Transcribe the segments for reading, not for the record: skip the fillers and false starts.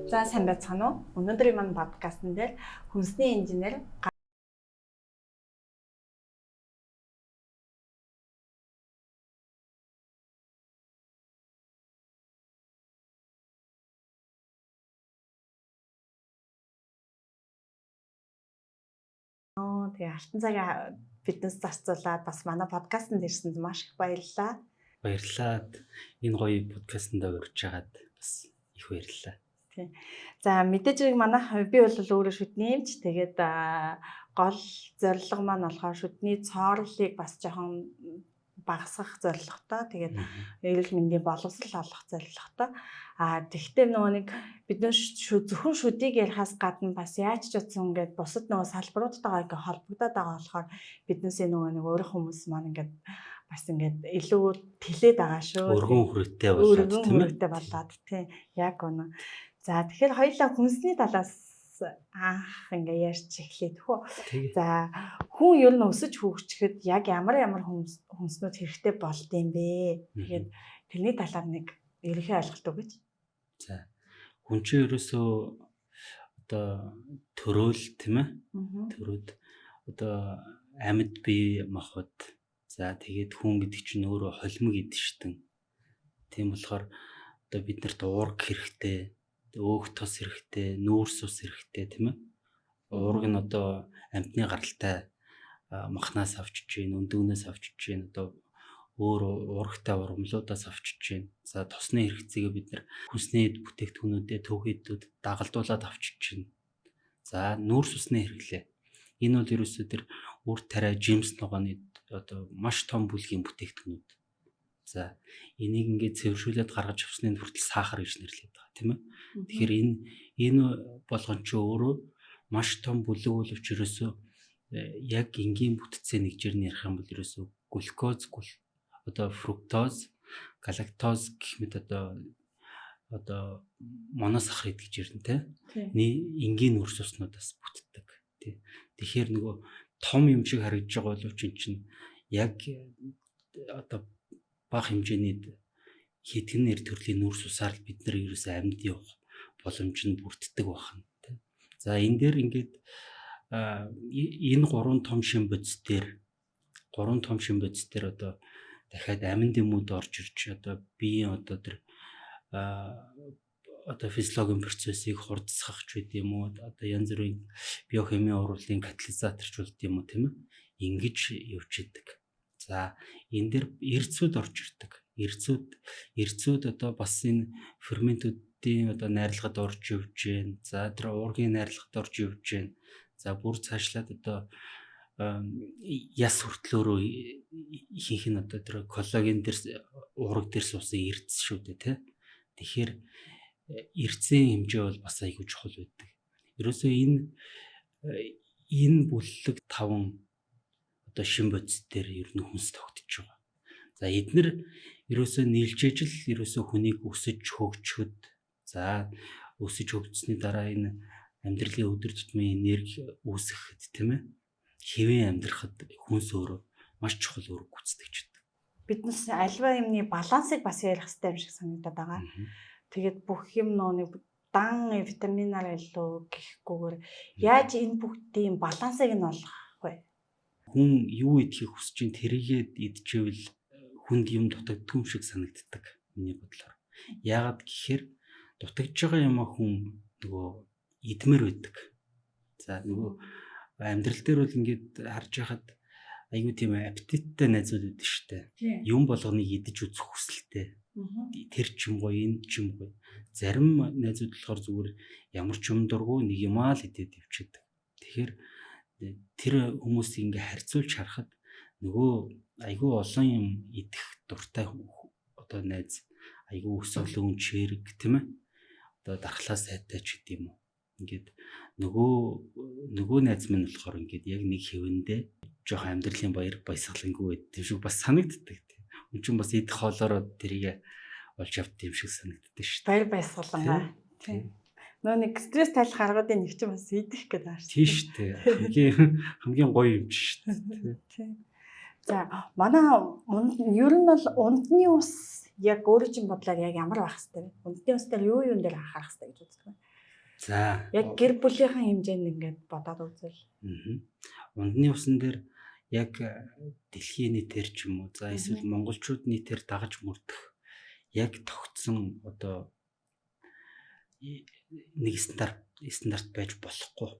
За сайн байцгаана уу? Өнөөдрийн маань подкастн дээр хүнсний инженер тэгээ алтан цагаа биднээс зарцуулаад бас манай подкастт ирсэнд маш их баярлалаа. Баярлалаа. Энэ гоё подкастт урьж байгаад бас их баярлалаа. Тийм. За мэдээж манай би бол өөрөө шүдний эмч. Тэгээд гол зорилго маань болохоор шүдний цоорлыг бас жоохон багасгах зорилготой. Тэгээд эрүүл мэндийн боловсрол олох зорилготой. Тэгвэл нөгөө нэг бид нөө зөвхөн шүдийг ярихаас гадна бас яаж ч утсан ингээд бусад нөгөө салбаруудтайгаа ингээд холбогдоод байгаа болохоор биднээс нөгөө нэг өөр хүмүүс маань ингээд бас ингээд илүү тэлээд байгаа шүү. Өргөн хүрээтэй болоод тийм ээ. Хүрээтэй болоод тийм яг үнэ. За тэгэхээр хоёулаа хүнсний талаас ингээ ярьж эхлэе тхүү. За хүн ер нь өсөж хөгжихэд яг ямар хүнснүүд хэрэгтэй болд юм бэ? Тэгээд тэрний талаар нэг ерөнхий ойлголт өгөөч. За хүн чинь ерөөсөө одоо төрөөл тийм ээ. Төрөөд одоо амьд бие махбод. За тэгээд хүн гэдэг чинь өөрөө холимог идэгштэн. Тийм болохоор одоо биднэрт уурга хэрэгтэй, өөх тос хэрэгтэй, нүүрс ус хэрэгтэй тийм ээ. Уурга нь одоо амьтны гаралтай махнаас авчиж гин, өндөгнөөс авчиж гин, одоо өөр уургатай ургамлуудаас авчиж гин. За тосны хэрэгцээгээ бид нэр хүнсний бүтээгдэхүүнүүдэд төвхөдүүд дагалдуулаад авчиж гин. За нүүрс усны хэрэглээ. Энэ бол ерөөсөө тэр үр тариа жимс ногооны одоо маш том бүлгийн бүтээгдэхүүнүүд. За энийг ингээд цэвэршүүлээд гаргаж авсны хүртэл сахар гэж нэрлэдэг байгаа тийм ээ. Тэгэхээр энэ болгон ч өөрөө маш том бүлэг боловч ерөөсөө яг энгийн бүтцээ нэгжээр нь ярих юм бол ерөөсөө глюкоз, одоо фруктоз, галактоз гэх мэт одоо моносахарид гэж ярина тийм. Энгийн үрс уснуудаас бүтдэг тийм. Тэгэхээр нөгөө том юм шиг харагдаж байгаа боловч эн чинь яг одоо бага хэмжээний хэдхэн нэр төрлийн нүүрс усаар л бид нар ерөөсөө амьд явах боломж нь бүрддэг байна тийм. За энэ дээр ингээд энэ гурван том шин бодис дээр одоо дахиад амин дэмүүд орж ирж одоо биеийн одоо тэр одоо физиологийн процессыг хурдсгах ч байд юм уу, одоо янз бүрийн биохимийн уруулын катализаторч болд юм уу тийм ээ. Ингэж явж идэг. За энэ дээр эрцүүд орж ирдэг. Эрцүүд одоо бас энэ ферментүүдийн одоо найрлагад орж явж гин. За тэр уургийн найрлагад орж явж гин. За бүр цаашлаад одоо яс хүртлөөрөө ихэнх нь одоо тэр коллаген дээр уурга дээр суусан эрдэс шүү дээ тий. Тэгэхээр эрдсийн хэмжээ бол бас айгүй чухал байдаг. Ерөөсөө энэ бүлэг 5 одоо шин бодис дээр ер нь хүнс тогтож байгаа. За эдгээр ерөөсөө нийлжээж л ерөөсөө хүнийг өсөж хөгжөхөд за өсөж хөгжсөний дараа энэ амьдралын өдөр тутмын энерги үүсгэхэд тийм ээ. Хэвэн амьдрахад хүнс өөрөө маш чухал үүрэг гүйцэтгэж байдаг. Биднес альва юмны балансыг бас ярих хэрэгтэй юм шиг санагдаад байгаа. Тэгээд бүх юм нэг дан витаминаар илүү гэхгүйгээр яаж энэ бүгдийн балансыг нь олох вэ? Хүн юу идэхийг хүсэж ин тэрийгээд идчихвэл хүнд юм дутагддаг юм шиг санагддаг миний бодлоор. Яагаад гэхээр дутагдж байгаа юм хүн нөгөө идмээр байдаг. За нөгөө амьдрал дээр бол ингээд харж байхад айгүй тийм аппетиттай найзууд байдаг шүү дээ. Юм болгоныг идэж үзэх хүсэлтэй. Тэр ч юм гоё, энэ ч юм гоё. Зарим найзууд болохоор зүгээр ямар ч юм дургу нэг юм аа л идээд ивчээдэг. Тэгэхээр тэр хүмүүсийг ингээ харьцуулж харахад нөгөө айгүй олон юм идэх дуртай одоо найз айгүй өсөглөн чирэг тийм ээ. Одоо дархлаа сайтай ч гэдэм юм. Ингээд нөгөө найз минь болохоор ингээд яг нэг хэвэндээ жоох амьдралын баясгалангүй байд тийм шиг бас санагддаг. Үн чинь бас идэх хоолороо тэрийг олж авт юм шиг санагддаг шүү дээ. Баяр баясгалангаа. Тийм. Нөө нэг стресс тайлах аргуудын нэг чинь бас идэх гэдэг байна шүү. Тийм шүү дээ. Хамгийн гоё юм шүү дээ. Тийм. За манай ер нь бол ундны ус яг өөрөө чинь бодлоор яг ямар байх хэвээр вэ? Ундны ус дээр юу дээр анхаарах хэвээр гэж үздэг вэ? За. Яг гэр бүлийнхэн хэмжээнд ингээд бодоод үзвэл. Ундны усан дээр яг дэлхийн нийтээр ч юм уу за эсвэл монголчууд нийтээр дагаж мөрдөх яг тогтсон одоо нэг стандарт байж болохгүй.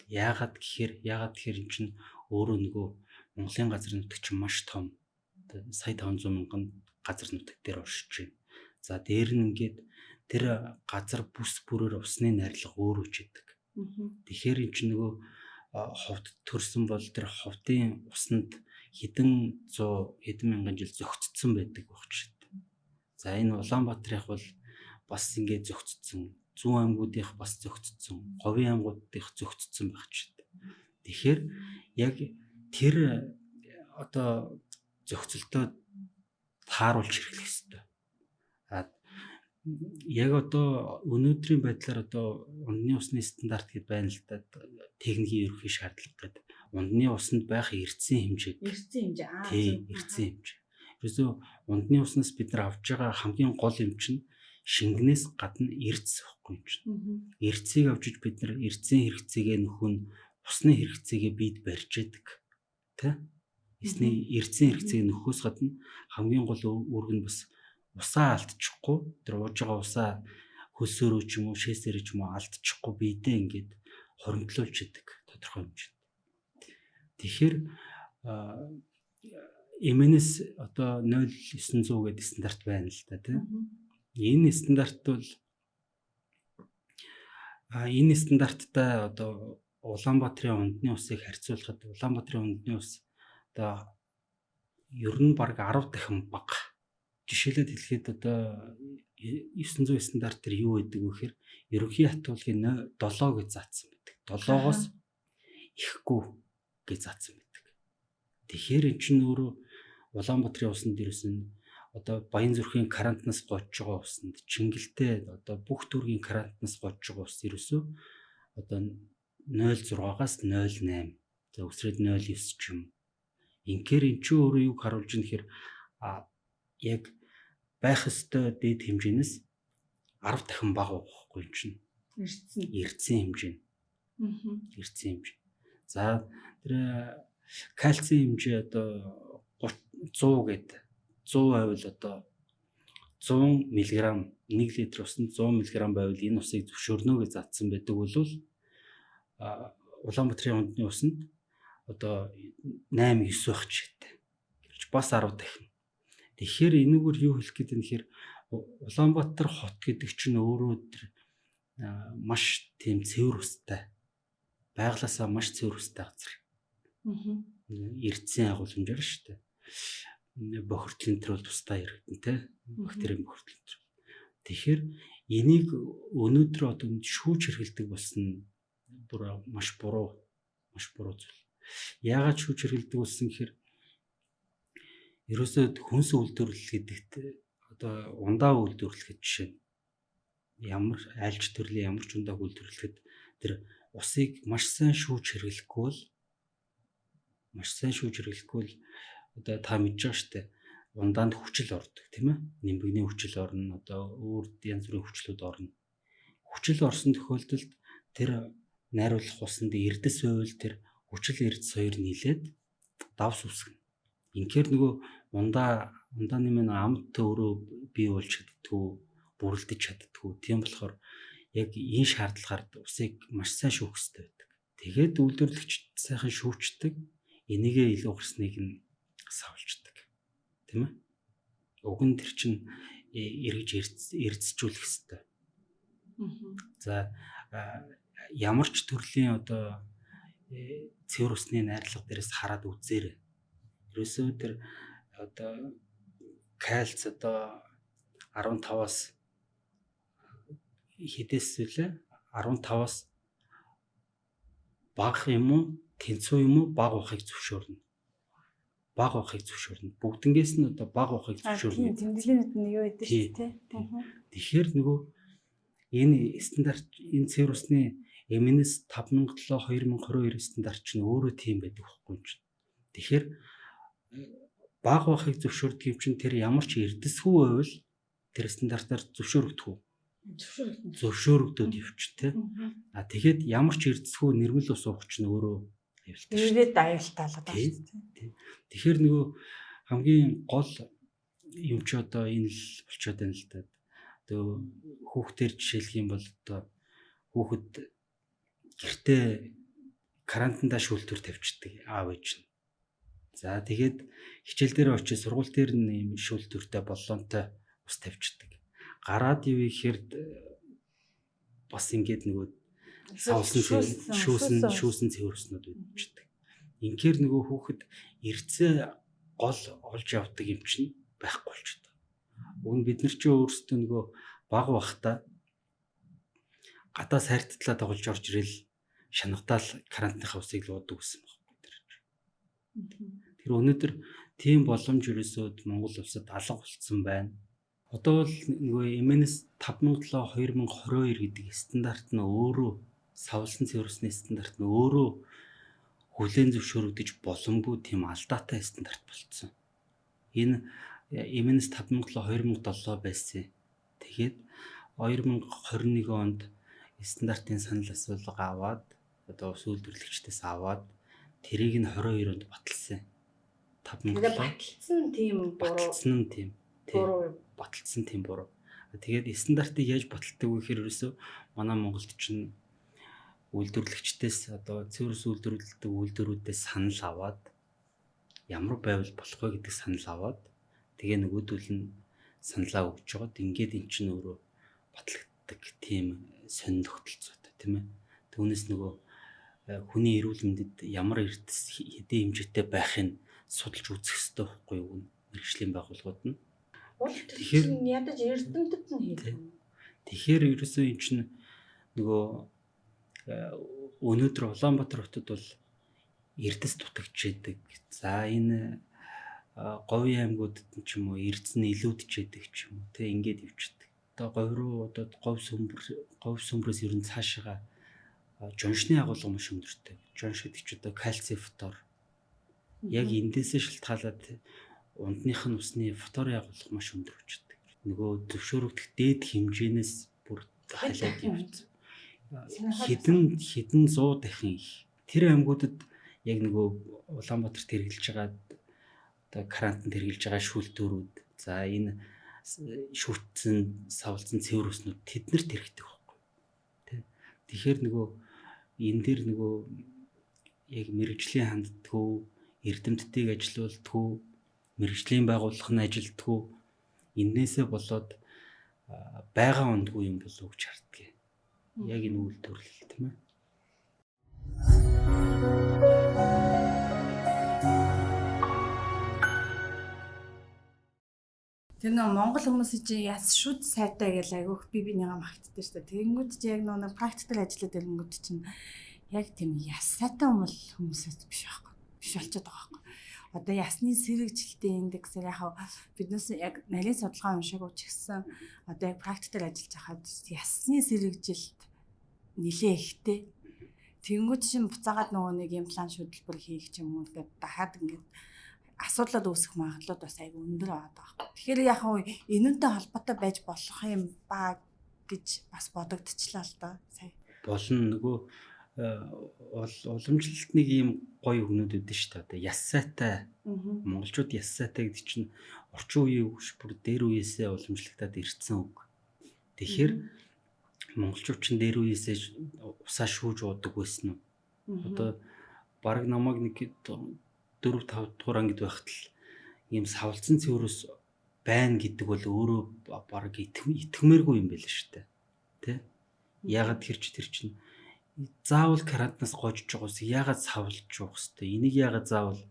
Яагаад гэхээр энэ чинь өөрөө нөгөө Монголын газар нутаг чинь маш том. Сая 500 мянган газар нутаг дээр оршиж байна. За дээр нь ингээд тэр газар бүс бүрээр усны найрлага өөр үжидэг. Тэгэхээр энэ чинь нөгөө ховд төрсөн бол тэр ховдын усанд хэдэн мянган жил зөгцсөн байдаг багч. За энэ Улаанбаатарынх бол бас ингээд зөгцсөн. Зүүн аймагуудынх бас зөгцсөн. Говийн аймагуудынх зөгцсөн багч. Тэгэхээр яг тэр одоо зөгцөлтөө тааруулж хэрэглэх ёстой. Яг одоо өнөөдрийн байдлаар одоо ундны усны стандарт гэдээ байна л да. Техникийн ерөнхий шаардлага гэдэг. Ундны усанд байх эрдэсийн хэмжээ. Эрдэсийн хэмжээ. Ерөөсөө ундны уснаас бид нар авж байгаа хамгийн гол юм чинь шингэнээс гадна эрдэс байхгүй юм чинь. Эрдэсийг авчиж бид нар эрдэсийн хэрэгцээгээ нөхөн усны хэрэгцээгээ бид барьж яадаг. Тэ? Эрдэсийн хэрэгцээг нөхөхөөс гадна хамгийн гол үүрэг нь бас усаа алдчихгүй тэр ууж байгаа усаа хөлсөөрөө ч юм уу шээсээр ч юм уу алдчихгүй биедээ ингээд хоримтлуулж идэг тодорхой хэмжээнд. Тэгэхээр МНС одоо 0900 гэдэг стандарт байна л да тийм. Энэ стандарт бол энэ стандарттай одоо Улаанбаатарын ундны усыг харьцуулахад Улаанбаатарын ундны ус одоо ер нь бараг 10 дахин бага. Жишээлээд хэлэхэд одоо 900 стандарт төр юу гэдэг вэ гэхээр ерөнхий хатуулгын 7 гэж заасан байдаг. 7-оос ихгүй гэж заасан байдаг. Тэгэхээр эн чинь өөрөө Улаанбаатарын усанд дээрсэн одоо Баян зүрхийн карантнаас гожж байгаа усанд Чингэлтэй одоо бүх төргийн карантнаас гожж байгаа ус ерөөсөө одоо 0.6-аас 0.8 за өсрээд 0.9 ч юм. Инхээр эн чинь өөрөө юг харуулж ийн гэхээр яг байх ёстой дээд хэмжээнээс 10 дахин бага байхгүй юм чинь. Эрдэсийн хэмжээ. Эрдэсийн хэмжээ. За тэр кальцийн хэмжээ одоо 100 гэдэг 100 байвал одоо 100 мг 1 литр усанд 100 мг байвал энэ усыг зөвшөөрнө гэж заасан байдаг бол Улаанбаатарын ундны усанд одоо 8-9 байх чигтэй. Гэвч бас 10 дахин. Тэгэхээр энэгээр юу хэлэх гээд юм нэхэр Улаанбаатар хот гэдэг чинь өөрөө маш тийм цэвэр устай. Байглаасаа маш цэвэр устай газар. Эрдэсийн агуулмжаар шүү дээ. Бохирдлын төр бол тусдаа яригдана те. Бактерийн бохирдлын төр. Тэгэхээр энийг өнөөдөр одоо шүүж хэрэгэлдэг болсон бүр маш буруу зүйл. Яагаад шүүж хэрэгэлдэг болсон гэхээр ерөөсөө хүнс үйлдвэрлэл гэдэгт одоо ундаа үйлдвэрлэхэд жишээ ямар айлч төрлийн ямар ч ундааг үйлдвэрлэхэд тэр усыг маш сайн шүүж хэрэглэхгүй бол одоо та мэдж байгаа штэ ундаанд хүчил ордог тийм ээ нимбэгний хүчил орно одоо өөр янз бүрийн хүчлүүд орно. Хүчил орсон тохиолдолд тэр найруулах усанд эрдэс байвал тэр хүчил эрдэс хоёр нийлээд давс үсгэнэ. Инхээр нөгөө ундааны минь амт өөрөө бий болж чаддгүй, бүрэлдэж чаддгүй. Тийм болохоор яг энэ шаардлагаар усыг маш сайн шүүх хэрэгтэй байдаг. Тэгээд үйлдвэрлэгч сайхан шүүчдэг, энийгээ илүү гарсныг нь савлждаг. Тийм ээ? Уг нь тэр чинь эргэж эрдэсжүүлэх хэрэгтэй. За ямар ч төрлийн одоо цэвэр усны найрлага дээрээс хараад үзээрэй. Ерөөсөө тэр одоо кальц одоо 15-аас хэдээс вүлээ 15-аас бага юм уу тэнцүү юм уу бага байхыг зөвшөөрнө. Бүгднгээс нь одоо бага байхыг зөвшөөрнө. Тэмдэглэлийн нь юу гэдэг шүү дээ. Тэгэхээр нөгөө энэ стандарт энэ цэвэр усны МНС 57/2022 стандарт чинь өөрөө тийм байдаг байхгүй юм чинь. Тэгэхээр бага байхыг зөвшөөрдөг юм чинь тэр ямар ч эрдэсгүй байвал тэр стандартаар зөвшөөрөгдөх үү? зөвшөөрөгдөд явчих те. А тэгэхэд ямар ч эрдэсгүй нэрмэл ус уух чинь өөрөө аюултай шүү. Ирээд аюултай болоод байгаа шүү дээ. Тэгэхээр нөгөө хамгийн гол юм чи одоо энэ л болчиход байна л да. Одоо хүүхдээр жишээлх юм бол одоо хүүхэд гэртээ карантиндаа шүүлтүр тавьчихдаг аав ээж нь. За тэгээд хичээл дээр очиж сургууль дээр нэм шүүлтүртэй боллонтой ус тавьчихдаг. Гараад юу ихээр бас ингээд нөгөө шүүсэн цэвэрснүүд үүсчихдэг. Инхээр нөгөө хүүхэд эрцээ гол олж явдаг юм чинь байхгүй болчихдог. Уг нь бид нар ч өөрсдөө нөгөө баг бахта гадаа сайрттлаа тоглож орж ирэл шанагтаал карантиныхаа усыг луудаг гэсэн байхгүй тэр. Тэр өнөөдөр тийм боломж ерөөсөө Монгол улсад алга болцсон байна. Одоо бол нөгөө МНС 5007-2022 гэдэг стандарт нь өөрөө савлсан цэвэрсний стандарт нь өөрөө хүлээн зөвшөөрөгдөж боломгүй тийм алдаатай стандарт болцсон. Энэ МНС 5007-2007 байсан. Тэгээд 2021 онд стандартын санал асуулга аваад одоо сүүлдвэрлэгчдээс аваад тэрийг нь 22 онд баталсан. 5007 баталсан тийм буруу. Тэгээд стандартыг яаж баталдаг вэ гэхээр ерөөсөө манай Монголд чинь үйлдвэрлэгчдээс одоо цэвэрс үйлдвэрлэдэг үйлдвэрүүдээс санал аваад ямар байвал болох вэ гэдэг санал аваад тэгээ нөгөөдөл нь саналаа өгч жоод ингээд эн чинь өөрөө батлагддаг тийм сонин тогтолцоотой тийм ээ. Түүнээс нөгөө хүний эрүүл мэндэд ямар эрдэс хэдийн хэмжээтэй байхыг судалж үзэх хэрэгтэй байхгүй юу мэргэжлийн байгууллагууд нь. Тэгэхээр ядаж эрдэмтэд нь хийх. Тэгэхээр ерөөсөө эн чинь нөгөө өнөөдөр Улаанбаатар хотод бол эрдэс дутагдчихэдэг. За энэ говийн аймагуудад ч юм уу эрдэс нь илүүдчихэд ч юм уу те ингээд ивчдэг. Одоо говь руу одоо говь сүмбрээс ер нь цаашаа жоншны агуулга маш өндөртэй. Жонш гэдэг чинь одоо кальци фтор. Яг эндээсээ шалтгаалаад ундных нь усны фторын агуулга маш өндөр болчихдог. Нөгөө зөвшөөрөгдөх дээд хэмжээнээс бүр хайлаад явчихсан. Хэдэн 100 дахин их. Тэр аймагуудад яг нөгөө Улаанбаатарт хэрэгжилж байгаа одоо карантинд хэрэгжилж байгаа шүүлтүүрүүд за энэ шүтсэн савлцсан цэвэр уснууд тэднэрт хэрэгтэй байхгүй. Тэ. Тэгэхээр нөгөө энэ дэр нөгөө яг мэрэгжлийн ханддаггүй эрдэмтдийг ажилуулдаггүй мэргэжлийн байгууллага нь ажилтгүй энээсээ болоод байгаа ундгүй юм болов уу гэж харддаг. Яг энэ үйлдвэрлэл тийм ээ. Тэр нэг Монгол хүмүүсийн чинь яс шүд сайтай гэж айгүйх бинийгаа магтдаг шүү дээ. Тэгэнгүүт чи яг нэг практикал ажиллаад ирэнгүүт чинь яг тийм яс сайтай хүмүүсээс биш байхгүй. Биш болчиход байгаа байхгүй. Одоо ясны сэргэжилтийн индексээр яг биднээс яг нарийн судалгаа уншаагүй ч гэсэн одоо яг практикал ажиллаж байхад ясны сэргэжилт нилээ ихтэй. Тэнгүүд чинь буцаагаад нөгөө нэг имплант шүтлбэр хийх ч юм уу гэдэг дахиад ингээд асуудлууд үүсэх магадлал бас айгүй өндөр байгаа. Тэгэхээр яг энэнтэй холбоотой байж болох юм ба гэж бас бодогдчихлаа л да. Сая. Болно нөгөө уламжлалт нэг ийм гоё өгнүүд өгдөн шүү дээ. Одоо яс сайтай. Монголчууд яс сайтай гэдэг чинь орчин үеийн бүр дээр үеэсээ уламжлагдаад ирсэн үг. Тэгэхээр монголчууд чинь дээр үеэсээ усаа шүүж уудаг байсан уу? Одоо баг намайг нэг 4-5 дугаар ангид байхад л ийм савлцсан цэврээс байна гэдэг бол өөрөө баг итгэмээргүй юм байл шүү дээ. Тэ? Ягаад тэр чинь заавал карантинаас гожж байгаас ягаад савлж уух хэвтэй? Энийг ягаад заавал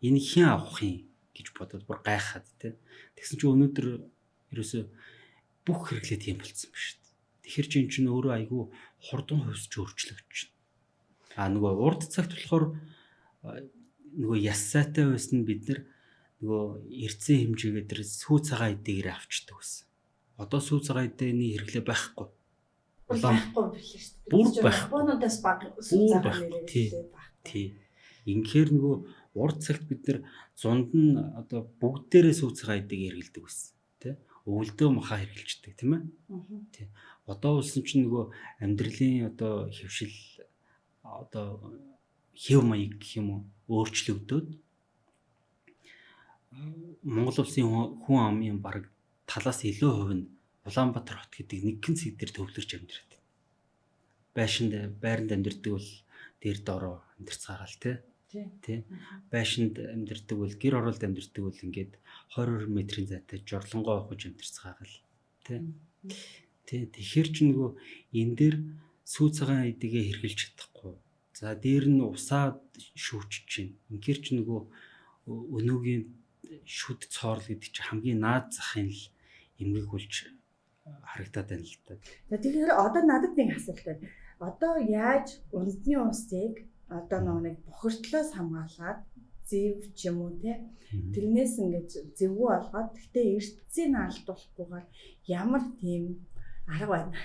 энийг хэн авах юм гэж бодоод бүр гайхаад тэ. Тэгсэн чинь өнөөдөр ерөөсө бүх хэрэглээ тийм болцсон ба шүү дээ. Тэгэхэр чинь өөрөө айгүй хурдан хувьсч өөрчлөгдөж байна. Нөгөө урд цагт болохоор нөгөө яс сайтай байсан бид нар нөгөө эрцэн хэмжээгээ тэр сүү цагаан эдгээр авчдаг байсан. Одоо сүү цагаан эдний хэрэглээ байхгүй. Байхгүй билээ шүү дээ. Бүр байхгүй. Японоодоос баг сүү цагаан нэрээ баг. Тий. Инхээр нөгөө урд цагт бид нар зунд нь одоо бүгдээрээ сүү цагаан эдэг хэрэглэдэг байсан. Тэ? өвөлдөө махаа хэрглэждэг тийм ээ. Тий. Одоо улсын чинь нөгөө амьдралын одоо хөвшил одоо хэв маяг гэх юм уу өөрчлөгдөд Монгол улсын хүн амын бараг талаас илүү хувь нь Улаанбаатар хот гэдэг нэгэн цэг дээр төвлөрч амьдраад байна. Байранд амьдардаг бол дээр доороо амьдарцгаагаал тий. Байшинд амьдардаг бол гэр оролд амьдардаг бол ингээд 20 метрийн зайтай жорлонгоо ухаж амьдарцгаагаал тий. Тэгэхээр ч нөгөө энэ дээр сүү цагаан эдэгээ хэрглэж чадахгүй. За дээр нь усаад шүүчж чинь. Инхээр ч нөгөө өнөөгийн шүд цоорл гэдэг чинь хамгийн наад захын л эмгэг болж харагдаад байна л да. За тэгэхээр одоо надад нэг асуулт байна. Одоо яаж унтны усыг одоо нэг бохирдлоос хамгаалаад зэв ч юм уу те тэрнээс ингэж зэвгүй болгоод гэхдээ эрдэсийг алдуулахгүйгээр ямар тийм арга байна?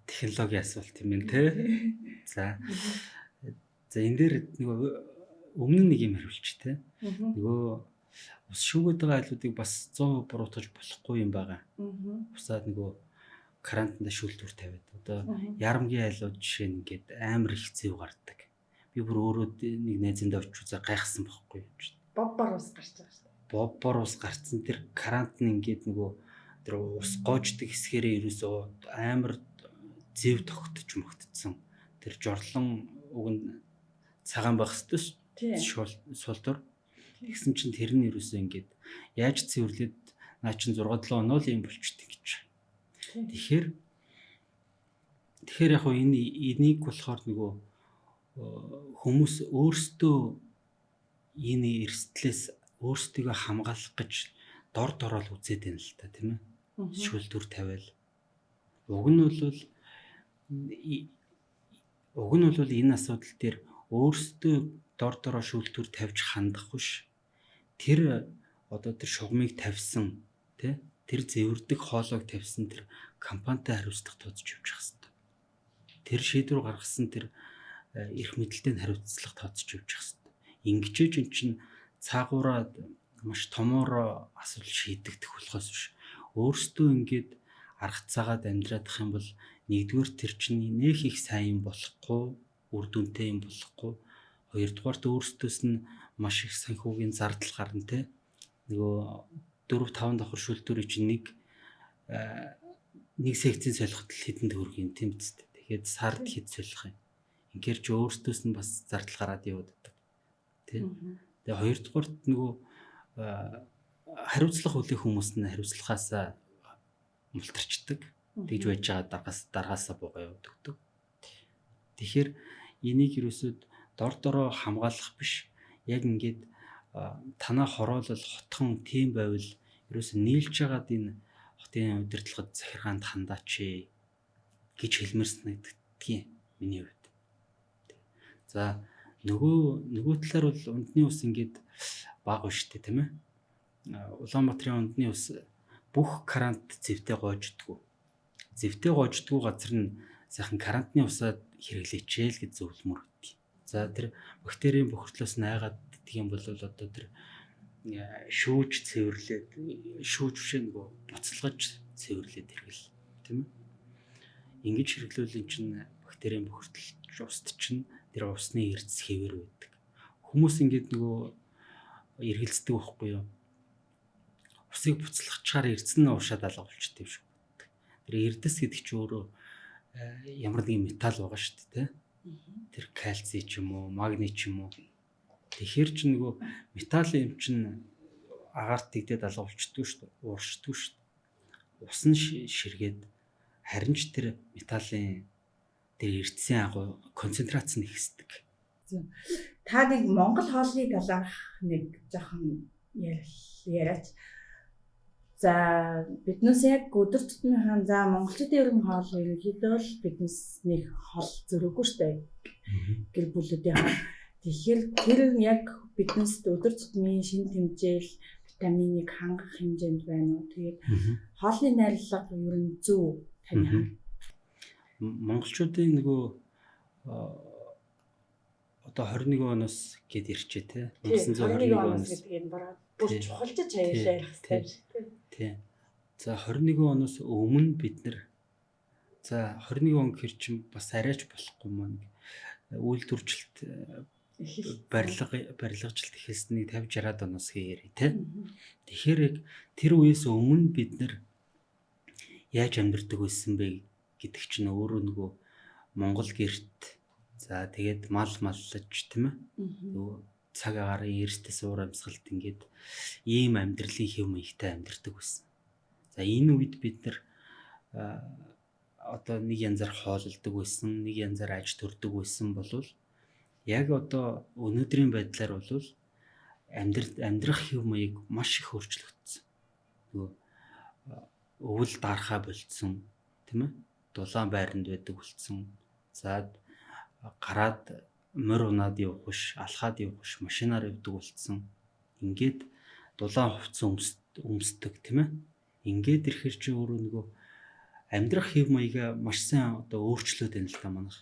Технологийн асуулт юм байна те. За энэ дээр нөгөө өмнө нэг юм хариулчих те. Нөгөө ус шүүгээд байгаа айлуудыг бас 100% буруутгаж болохгүй юм байгаа. Усаад нөгөө карантинд шүүлтүр тавиад одоо ярамгийн айлууд жишээ нь ингээд амар их зэв гардаг. Би бүр өөрөө нэг найзандаа очиж үзээ гайхсан байхгүй юм чинь. Боббор ус гарч байгаа шүү дээ. Боббор ус гарцсан тэр карантин ингээд нөгөө тэр ус гоождаг хэсгээрээ ерөөсөө амар зэв тогтож мөгтцсэн. Тэр жорлон уг нь цагаан байх хэвчээ суултур. Тэгсэн чинь тэр нь ерөөсөө ингээд яаж цэвэрлээд наа чин 6-7 оноо л юм болчтой гэж. Тэгэхээр яг энийг болохоор нөгөө хүмүүс өөрсдөө энэ эрсдлээс өөрсдийгөө хамгаалах гэж дор дорол үзээд байна л та тийм ээ. Шүүлтүр тавиал. Уг нь бол энэ асуудал дээр өөрсдөө дор дороо шүүлтүр тавьж хандах биш. Тэр одоо тэр шугамыг тавьсан тий тэр зэвэрдэг хоолойг тавьсан тэр компанитай хариуцлага тооцож явчих хэвээр. Тэр шийдвэр гаргасан тэр эрх мэдэлтэй хариуцлага тооцож явчих хэвээр. Ингэжээж эн чинь цаагаараа маш томоор асуудал шийдэгдэх болохоос биш. Өөрсдөө ингээд арга цагаад амьдраадах юм бол нэгдүгээр тэр чинь нэх их сайн юм болохгүй, үр дүнтэй юм болохгүй. Хоёрдугаарт өөрсдөөс нь маш их санхүүгийн зардал гарна те. Нөгөө 4-5 давхар шүүлтүрийг чинь нэг секцийн солиход л хэдэн төгрөгийн тийм биз дээ. Тэгэхээр сард хэд солих юм. Ингээр ч өөрсдөөс нь бас зардал гараад явдаг. Тийм. Тэгээ хоёрдугаарт нөгөө хариуцлага хүлээх хүмүүс нь хариуцлагаасаа мултарчдаг. Тэгж байж байгаа даргаасаа буугаа явуулдаг. Тэгэхээр энийг юусод дор дороо хамгаалах биш. Яг ингээд танаа хороолол хотхон тийм байвал ерөөсөө нийлж байгаад энэ хотын удирдлагад захиргаанд хандаач гэж хэлмээр санагддгийн миний хувьд. За нөгөө талаар бол ундны ус ингээд бага штэ тийм ээ. Улаанбаатарын ундны ус бүх карант зэвтэй гоождгоо. Зэвтэй гоождгоо газар нь сайхан карантины усаад хэрэглээч л гэж зөвлөмөр өгдөг. За тэр бактерийн бохирдлоос найгаад гэдэг юм бол одоо тэр шүүж цэвэрлээд шүүж бишээ нөгөө буцалгаж цэвэрлээд хэрэгэл тийм ээ. Ингэж хэрэглүүл эн чинь бактерийн бохирдол устд чинь тэр усны эрдэс хэвээр байдаг. Хүмүүс ингэж нөгөө эргэлздэг байхгүй юу? Усыг буцалгачаар эрдэс нь уушаад алга болчтой юм шиг байдаг. Тэр эрдэс гэдэг чинь өөрөө ямар нэгэн металл байгаа шүү дээ, тийм. Тэр кальций ч юм уу, магний ч юм уу. Тэгэхээр ч нөгөө металл юм чинь агаарт тэгдээд алга болчдөг шүү дээ, ууршдаг шүү дээ. Ус нь ширгээд харин ч тэр металлын тэр эрдэсийн агуу концентрац нь ихсдэг. Та нэг Монгол хоолны талаарх нэг жоохон яриач. За биднээс яг өдөр тутмынхаа за монголчуудын ерөн хоол ерөнхийдөө л биднээс нэг хол зөрөөгүй штэ гэр бүлүүдийн хоол. Тэгэхээр тэр яг биднээс өдөр тутмын шин тэмцээл витаминыг хангах хэмжээнд байна уу? Тэгээд хоолны найрлага ер нь зөв тань. Монголчуудын нөгөө одоо 21 оноос гээд ирчээ те. 1921 оноос гэдэг энэ бараг бүр чухалчиж аяалаа ярих хэрэгтэй. Тийм. За 21 оноос өмнө бид нэр за 21 он гэхэр чинь бас арайч болохгүй маань үйлдвэржилт барилгажилт эхэлснийг 50 60-аад оноос хийгээрэй тий. Тэгэхээр яг тэр үеэс өмнө бид нэр яаж амьдардаг байсан бэ гэдэг чинь өөрөө нөгөө Монгол гэрт за тэгээд мал маллаж тийм ээ. Нөгөө цаг агарын эрсдэс уур амьсгалд ингээд ийм амьдралын хэв маягтай амьдардаг байсан. За энэ үед бид нар одоо нэг янзаар хооллдог байсан, нэг янзаар аж төрдөг байсан болвол яг одоо өнөөдрийн байдлаар бол амьдрах хэв маяг маш их өөрчлөгдсөн. Нөгөө өвөл дарахаа болцсон тийм ээ. Дулаан байранд байдаг болсон. За гараад морь унаад явах биш, алхаад явах биш, машинаар явдаг болсон. Ингээд дулаан хувцас өмсдөг тийм ээ. Ингээд ирэхэр чи өөрөө нөгөө амьдрах хэв маягаа маш сайн одоо өөрчлөөд байна л да манайх.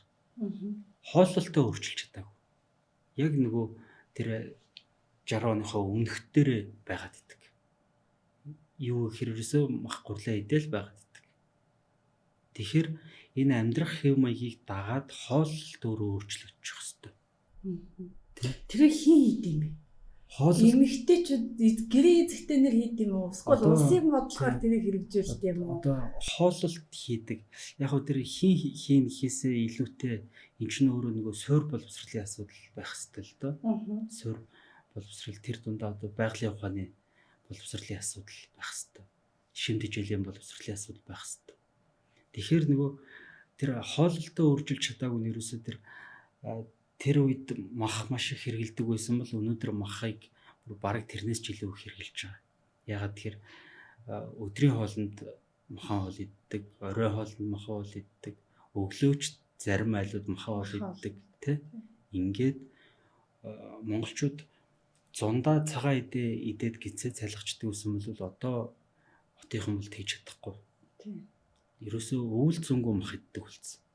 Хооллолтоо өөрчилж чадаагүй. Яг нөгөө тэр 60 оныхоо өмнөхтөрөө байгаад идэг. Юу хэрвээсөө мах гурлаа идэл байгаад идэг. Тэгэхээр энэ амьдрах хэв маягийг дагаад хооллолт өөрөө өөрчлөгдчих хэвээр. Тэр хин хийд юм бэ? Хооллолт Эмэгтэйчүүд гэрээ эзэгтэй нэр хийд юм уу? Эсвэл улсын бодлохоор тэрийг хэрэгжүүлдэг юм уу? Одоо хооллолт хийдэг. Яг хөө тэр хийн хийхээсээ илүүтэй энэ ч өөрөө нөгөө суур боловсролын асуудал байх хэвээр л доо. Суур боловсрол тэр дундаа одоо байгалийн ухааны боловсролын асуудал байх хэвээр. Шимт хичээлийн боловсролын асуудал байх хэвээр. Тэгэхээр нөгөө тэр хооллолтоо өөрчилж чадаагүй нэрөөсөө тэр үед мах маш их хэрэгэлдэг байсан бол өнөөдөр махыг бараг тэрнээс ч илүү их хэрэгэлж байгаа. Ягаад тэгэхээр өдрийн хоолнд махан хоол иддэг, орой хоолнд махан хоол иддэг, өглөөч зарим айлууд махан хоол иддэг тий. Ингээд монголчууд зундаа цагаан идээд гинцээ цайлгачдаг гэсэн бол одоо хотынхан бол тэгж чадахгүй. Тийм. Ерөөсөө өвөл зөнгөө мах иддэг болсон.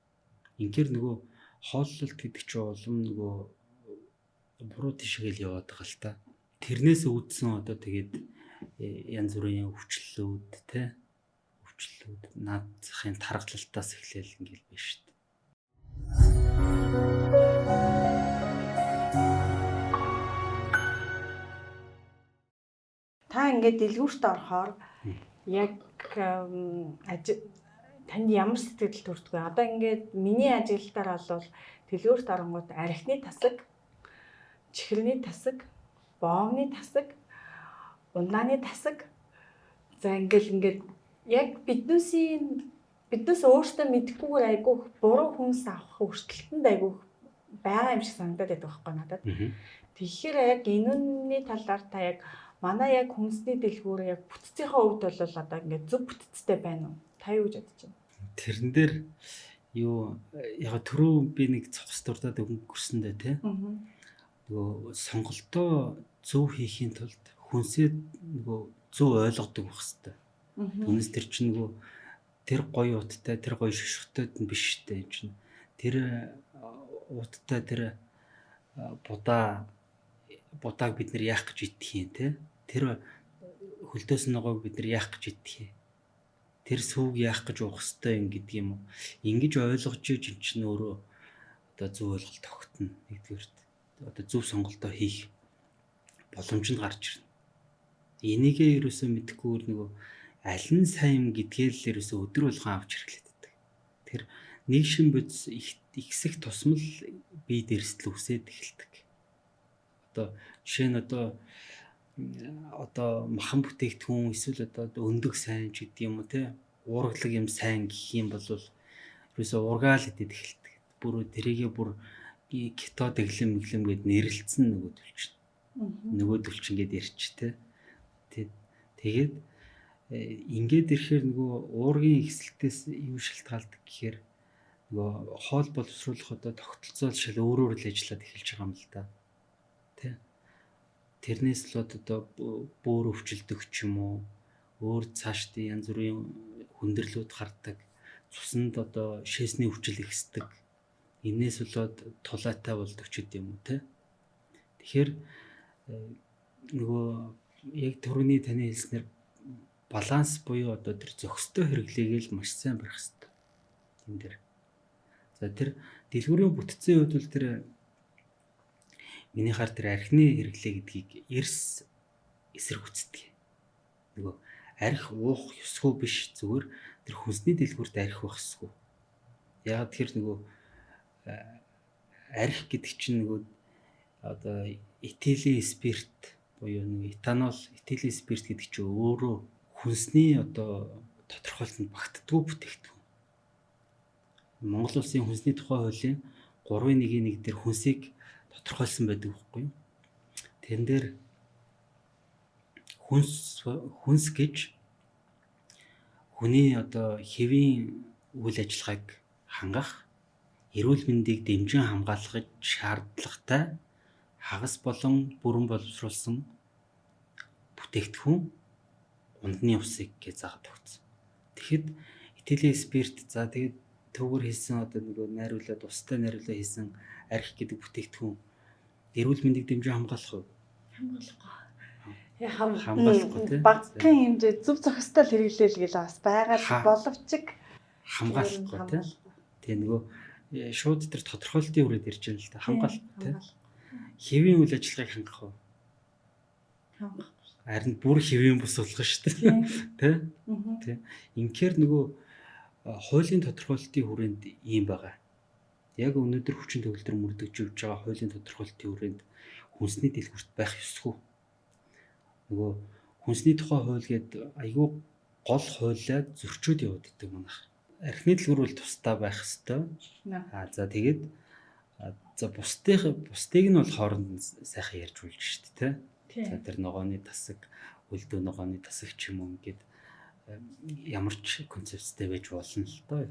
Ингээр нөгөө хооллолт гэдэг чинь улам нөгөө буруу тишгээл яваад байгаа л та. Тэрнээс үүдсэн одоо тэгээд янз бүрийн өвчлөлүүд тий. Өвчлөлүүд наад захын тархалтаас эхлээл ингээл байна шүү дээ. Та ингээд дэлгүүрт орохоор яг танд ямар сэтгэл төрдөг вэ? Одоо ингээд миний ажиглалтаар бол дэлгүүрт оронгууд архины тасаг, чихэрний тасаг, боомны тасаг, ундааны тасаг. За ингээд яг биднээс өөртөө мэдхгүйгээр айгүйх буруу хүнс авах өртөлтөнд айгүйх байгаа юм шиг санагдаад байдаг байхгүй надад. Тэгэхээр яг энүүний талаар та яг манай яг хүнсний дэлгүүр яг бүтцийнхээ хувьд бол одоо ингээд зөв бүтцтэй байна уу? Та юу гэж бодож байна? Тэрэн дээр юу яг түрүү би нэг цогц дурдаад өнгөрсөндөө тий. Нөгөө сонголтоо зөв хийхийн тулд хүнсээ нөгөө зөв ойлгодог байх хэрэгтэй. Түүнээс тэр чинь нөгөө тэр гоё уттай, тэр гоё шошготойд нь биш дээ энэ чинь. Тэр уттай тэр будааг бид нар яах гэж идэх юм те. Тэр хөлдөөс ногоог бид нар яах гэж идэх юм. Тэр сүвг яах гэж уух хэвтэй юм гэдэг юм уу. Ингэж ойлгож иж эн чинь өөрөө одоо зөв ойлголт тогтно. Нэгдүгээрт одоо зөв сонголтоо хийх боломжинд гарч ирнэ. Энийгээ ерөөсөө мэдхгүйгээр нөгөө аль нь сайн гэдгээл л ерөөсөө өдөр болгон авч хэрэглээд байдаг. Тэр нэг шин бодис ихсэх тусмал бие дэрстэл үсээд эхэлдэг. Одоо жишээ нь одоо махан бүтээгдэхүүн эсвэл одоо өндөг сайн ч гэдэг юм уу те уургалаг юм сайн гэх юм бол ерөөсөө ургаал идээд эхэлдэг. Бүр тэрийгээ бүр кето дэглэм мэглэм гэд нэрлэлцэн нөгөөдөл чинь гээд ярьч те. Тэгээд ингээд ирэхээр нөгөө уургийн ихсэлтээс юу шалтгаалдаг гэхээр нөгөө хоол боловсруулах одоо тогтолцоо шал өөрөөр л ажиллаад эхэлж байгаа юм л да. Тэ. Тэрнээс л одоо бөөр өвчлөдөг ч юм уу, өөр цаашдын янз бүрийн хүндрэлүүд гардаг, цуснд одоо шээсний өвчл ихсдэг. Энээс болоод тулаатай болдог ч гэдэм юм те. Тэгэхээр нөгөө яг түрүүний таны хэлснээр баланс буюу одоо тэр зохистой хэрэглэгийг л маш сайн барих хэрэгтэй. Тэн дээр. За тэр дэлгүүрийн бүтцийн хувьд бол тэр миний хаар тэр архины хэрэглээ гэдгийг эрс эсрэг үздэг. Нөгөө арх уух ёсгүй биш, зүгээр тэр хүнсний дэлгүүрт арх байх ёсгүй. Яг тэр нөгөө арх гэдэг чинь нөгөө одоо этилийн спирт буюу нэг этанол, этилийн спирт гэдэг чинь өөрөө хүнсний одоо тодорхойлолтод багтдаггүй бүтээгдэхүүн. Монгол Улсын хүнсний тухай хуулийн 3.1 дээр хүнсийг тодорхойлсон байдаг байхгүй юу? Тэрэн дээр хүнс гэж хүний одоо хэвийн үйл ажиллагааг хангах, эрүүл мэндийг дэмжин хамгаалахад шаардлагатай хагас болон бүрэн боловсруулсан бүтээгдэхүүн ундны усыг гэж заагаад өгсөн. Тэгэхэд этилийн спирт за тэгээд төвгөр хийсэн одоо нөгөө найруулад устай найруулад хийсэн арх гэдэг бүтээгдэхүүн эрүүл мэндийг дэмжин хамгаалах уу? Хамгаалахгүй тийм. Багахан хэмжээ зөв зохистой хэрэглээл гэж бас байгаад боловч хамгаалахгүй тийм. Тэгээ нөгөө шууд тэр тодорхойлолтын үрээд ирж байгаа л да хамгаалахгүй тийм. Хэвийн үйл ажиллагааг хангах уу? Хангахгүй. Харин бүр хэвийн бус болгох шүү дээ. Тийм. Тийм. Инхээр нөгөө хуулийн тодорхойлолтын хүрээнд ийм байгаа. Яг өнөөдөр хүчин төгөлдөр мөрдөгж явж байгаа хуулийн тодорхойлолтын хүрээнд хүнсний дэлгүүрт байх ёсгүй. Нөгөө хүнсний тухай хууль гээд айгүй гол хуулиар зөрчөөд явагддаг манайх. Архины дэлгүүр бол тусдаа байх ёстой. За тэгээд за бусдыг нь бол хооронд сайхан ярьж үлж шүү дээ, тий. За тэр ногооны тасаг, үлдөө ногооны тасаг ч юм уу ингээд ямар ч концепттэй байж болно л доо.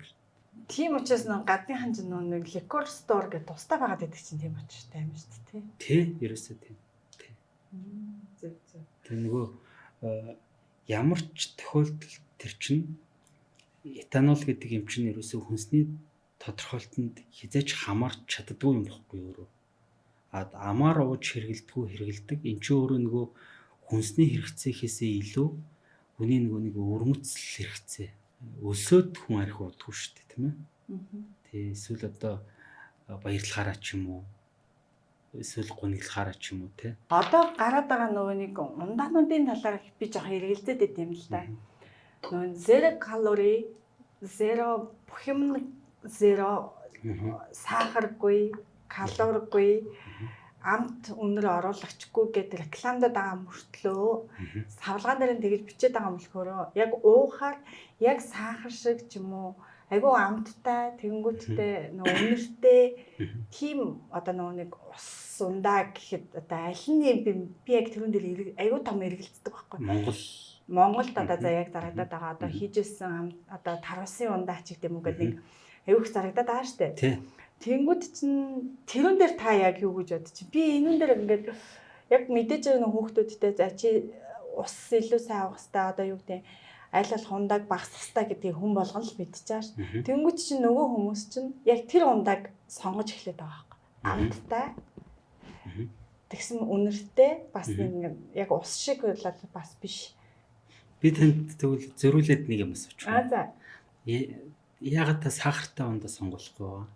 Тийм учраас нэг гадны ханж нэг liquor store гэдэг тусдаа байгаад байдаг чинь тийм очтой юм шүү дээ, тий. Тий, ерөөсөө тийм. Тий. Зөв. Тэр нөгөө ямар ч тохиолдолд тэр чинь этанол гэдэг юм чинь ерөөсөө хүнсний тодорхойлолтод хязгаарч хамаарч чаддгүй юм бохгүй өөрөө. Амаар ууж хэрэгэлдэг. Энд чинь өөрөө нөгөө хүнсний хэрэгцээхээсээ илүү хүний нэг өрмөцөл хэрэгцээ. Өлсөд хүн арх уудгүй шүү дээ, тийм ээ. Тий, эсвэл одоо баярлахаараа ч юм уу. Эсвэл гуниглахаараа ч юм уу, тий. Одоо гараад байгаа нөгөө нэг ундаануудын талаар би жоох эргэлзээд байт юм л да. Нөгөө zero calorie, zero бүх юм zero сахаргүй, калоригүй, амт үнэр оруулагчгүй гэдэг рекламадад байгаа мөртлөө савлгаан дээр нь тэгж бичээд байгаа мөлхөөрөө яг уухаар яг сахар шиг ч юм уу айгүй амттай тэнгуүттэй нөгөө үнэртэй тийм одоо нөгөө нэг ус ундаа гэхэд одоо аль нь би яг тэрүүн дээр айгүй том эргэлздэг байхгүй. Монголд одоо за яг зарагдаад байгаа одоо хийжсэн одоо тарусын ундаа ч гэдэм үү гэдэг нэг айгүй их зарагдаад байгаа штэ. Тэнгүүд чинь тэрүүн дээр та яг юу гэж бодож чи би энүүн дээр ингээд яг мэдээж нэг хүүхдүүдтэй за чи ус илүү сайн авах хэрэгтэй одоо юу гэдэг аль болох ундааг багасгах хэрэгтэй гэдгийг хүн болгон л мэдчихэж ш. Тэнгүүд чинь нөгөө хүмүүс чинь яг тэр ундааг сонгож эхлэдэг байгаа байхгүй. Амттай тэгсэн үнэртэй бас нэг яг ус шиг болоод бас биш. Би танд тэгвэл зөрүүлээд нэг юм асуучих. За. Яагаад та сахартай ундаа сонгохгүй?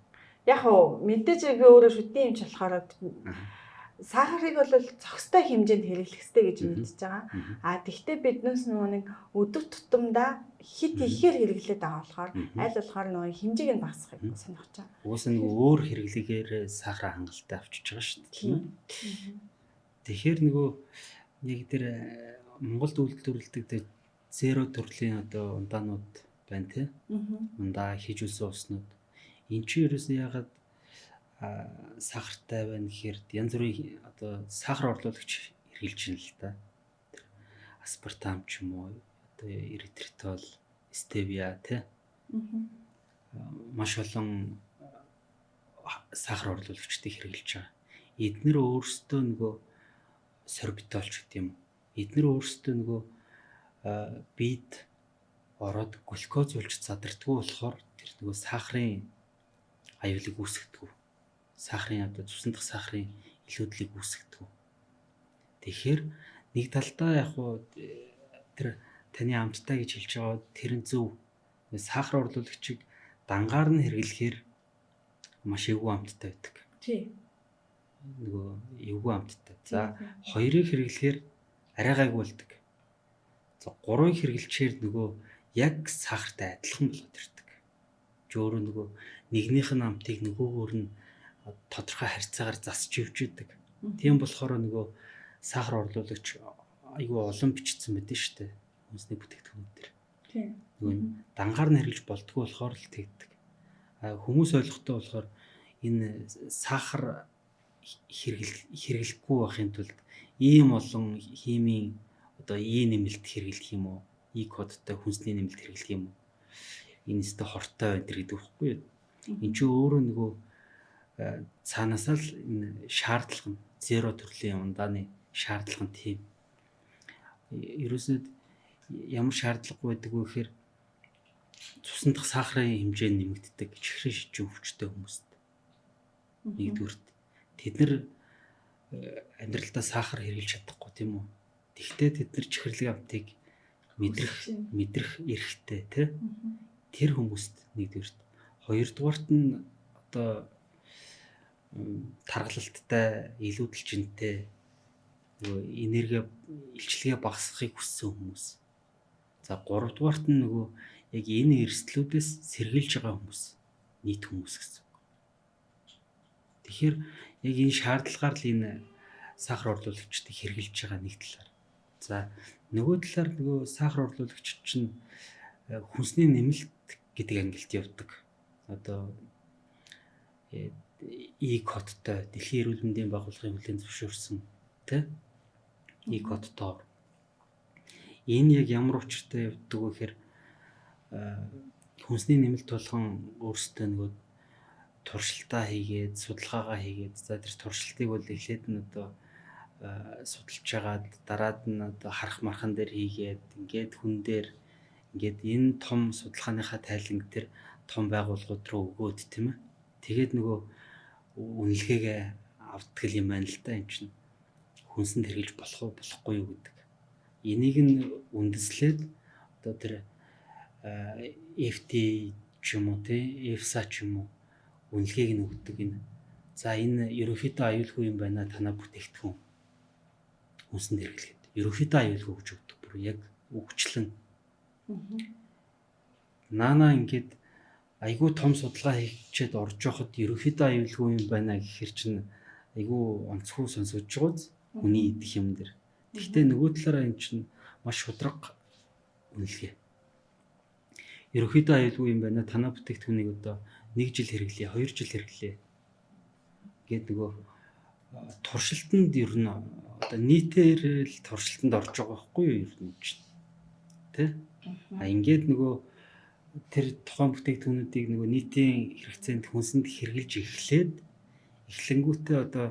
Яг уу мэдээж би өөрөө шүтэн юм ч болохоор сахарыг бол зохистой хэмжээнд хэрэглэх хэрэгтэй гэж мэдчихэж байгаа. Тэгвэл биднээс нөгөө нэг өдөр тутамдаа хит ихээр хэрэглээд байгаа болохоор аль болохоор нөгөө хэмжээг нь багасгахыг сонирхож байгаа. Уус нэг өөр хэрэглэгээр сахар хангалттай авчиж байгаа шүү дээ. Тэгэхээр нөгөө нэг тэр Монголд үйлдвэрлэдэг зеро төрлийн одоо ундаанууд байна тий. Ундаа хийж үлсэн уснууд. Энд чинь ерөөсөө ягаад сахартай байна гэхээр янз бүрийн одоо сахар орлуулагч хэрглэж байна л да. Аспартам ч юм уу, одоо эритритол, стевиа тий. Маш олон сахар орлуулагчдыг хэрглэж байгаа. Эднэр өөрсдөө нөгөө сорбитол ч гэдэг юм. Эднэр өөрсдөө нөгөө биед ороод глюкоз уулж задардггүй болохоор тэр нөгөө сахарын аюулыг үүсгэдэг. Сахарын одоо цусан дахь сахарын илүүдлийг үүсгэдэг. Тэгэхээр нэг талдаа яг хуу тэр таны амттай гэж хэлж байгаа тэр нь зөв. Сахар орлуулагчийг дангаар нь хэрэглэхээр маш эвгүй амттай байдаг. Тий. Нөгөө эвгүй амттай. За хоёрыг хэрэглэхээр арай гайгүй болдог. За гурвыг хэрэглэхээр нөгөө яг сахартай адилхан болоод ирдэг. Жөөрөө нөгөө нэгнийх нь амтыг нөгөөгөөр нь тодорхой харьцаагаар засч ивж идэг. Тийм болохоор нөгөө сахар орлуулагч айгүй олон бичсэн байдаг шүү дээ. Хүнсний бүтээгдэхүүн дээр. Тийм. Нөгөө дангаар нь хэрэглэж болдгоо болохоор л тэгдэг. Хүмүүс ойлгохтой болохоор энэ сахар хэрэглэхгүй байхын тулд ийм олон химийн одоо нэмэлт хэрэглэх юм уу? Кодтой хүнсний нэмэлт хэрэглэх юм уу? Энэ өстө хортой байдаг гэдэг үхгүй юу? Энд чинь өөрөө нөгөө цаанаасаа л энэ шаардлага нь зеро төрлийн ундааны шаардлага нь тийм. Ерөөсөө ямар шаардлагагүй байдаг вэ гэхээр цусан дахь сахарын хэмжээ нэмэгддэг чихрийн шижин өвчтэй хүмүүст. Нэгдүгээр тэд нар амьдралдаа сахар хэрэглэж чадахгүй тийм үү? Тэгвэл тэд нар чихэрлэг амтыг мэдрэх эрхтэй тий. Тэр хүмүүст нэгдүгээр. Хоёрдугаарт нь одоо тархалттай, илүүдэлжинтэй нөгөө энерги илчлэгээ багасгахыг хүссэн хүмүүс. За гуравдугаарт нь нөгөө яг энэ эрсдлүүдээс сэргийлж байгаа хүмүүс, нийт хүмүүс гэсэн. Тэгэхээр яг энэ шаардлагаар л энэ сахар орлуулагчдыг хэрэгжилж байгаа нэг талаар. За нөгөө талаар нөгөө сахар орлуулагч чинь хүнсний нэмэлт гэдэг ангилалд явдаг. Одоо кодтой Дэлхийн эрүүл мэндийн байгууллагын хүлээн зөвшөөрсөн тий кодтой. Энэ яг ямар учиртай явдаг вэ гэхээр хүнсний нэмэлт болгон өөрсдөө нөгөө туршилтаа хийгээд, судалгаагаа хийгээд, за тэр туршилтыг бол эхлээд нь одоо судалж агаад дараад нь одоо харах мархан дээр хийгээд ингээд хүн дээр ингээд энэ том судалгааныхаа тайланг тэр том байгууллагууд руу өгөөд тийм ээ. Тэгээд нөгөө үнэлгээгээ авдаг юм байна л да. Энд чинь хүнсэнд хэрэглэж болох уу болохгүй юу гэдэг. Энийг нь үндэслээд одоо тэр FDA ч юм уу тий EFSA ч юм уу үнэлгээг нь өгдөг энэ. За энэ ерөнхийдөө аюулгүй юм байна танаа бүтээгдэхүүн хүнсэнд хэрэглэхэд. Ерөнхийдөө аюулгүй гэж өгдөг. Бүр яг өгчлэн. Наана ингээд айгүй том судалгаа хийчихэд орж явахад ерөнхийдөө аюулгүй юм байна гэхэр чинь айгүй онцгой сонсож байгааз хүний идэх юм дээр. Гэхдээ нөгөө талаараа эн чинь маш шудраг үнэлгээ. Ерөнхийдөө аюулгүй юм байна. Танаа бүтээгдэхүүнийг одоо 1 жил хэрэглэе, 2 жил хэрэглэе гэдэг нөгөө туршилтанд ер нь одоо нийтээр л туршилтанд орж байгаа байхгүй юу ер нь чинь. Тэ? Ингээд нөгөө тэр тухайн бүтээгдэхүүнүүдийг нөгөө нийтийн хэрэгцээнд хүнсэнд хэрэгжилж эхлэнгүүтээ одоо